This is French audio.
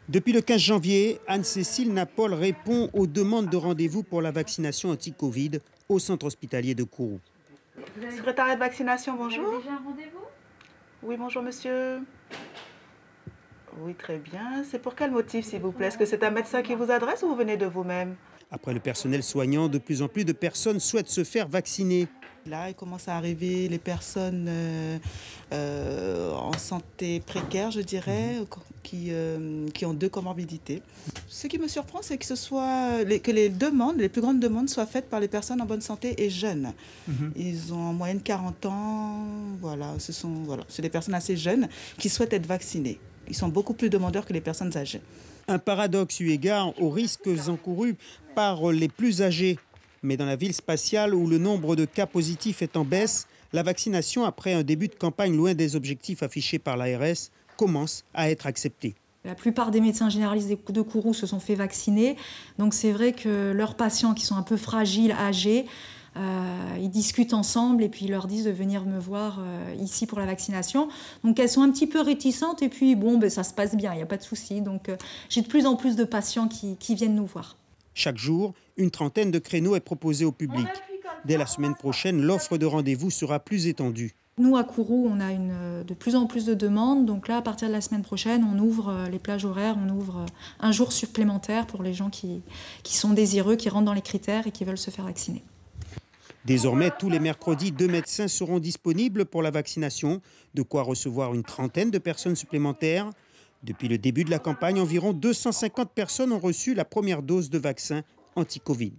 Depuis le 15 janvier, Anne-Cécile Napol répond aux demandes de rendez-vous pour la vaccination anti-Covid au centre hospitalier de Kourou. Secrétariat de vaccination, bonjour. Vous avez déjà un rendez-vous? Oui, bonjour monsieur. Oui, très bien. C'est pour quel motif, s'il vous plaît? Est-ce que c'est un médecin qui vous adresse ou vous venez de vous-même? Après le personnel soignant, de plus en plus de personnes souhaitent se faire vacciner. Là, il commence à arriver les personnes en santé précaire, je dirais, qui ont deux comorbidités. Ce qui me surprend, c'est que les plus grandes demandes soient faites par les personnes en bonne santé et jeunes. Ils ont en moyenne 40 ans, voilà, c'est des personnes assez jeunes qui souhaitent être vaccinées. Ils sont beaucoup plus demandeurs que les personnes âgées. Un paradoxe eu égard aux risques encourus par les plus âgés. Mais dans la ville spatiale où le nombre de cas positifs est en baisse, la vaccination, après un début de campagne loin des objectifs affichés par l'ARS, commence à être acceptée. La plupart des médecins généralistes de Kourou se sont fait vacciner. Donc c'est vrai que leurs patients qui sont un peu fragiles, âgés, ils discutent ensemble et puis ils leur disent de venir me voir ici pour la vaccination. Donc elles sont un petit peu réticentes et puis bon, ça se passe bien, il n'y a pas de souci. Donc j'ai de plus en plus de patients qui viennent nous voir. Chaque jour, une trentaine de créneaux est proposée au public. Dès la semaine prochaine, l'offre de rendez-vous sera plus étendue. Nous, à Kourou, on a de plus en plus de demandes. Donc là, à partir de la semaine prochaine, on ouvre les plages horaires, on ouvre un jour supplémentaire pour les gens qui sont désireux, qui rentrent dans les critères et qui veulent se faire vacciner. Désormais, tous les mercredis, 2 médecins seront disponibles pour la vaccination, de quoi recevoir une trentaine de personnes supplémentaires. Depuis le début de la campagne, environ 250 personnes ont reçu la première dose de vaccin anti-Covid.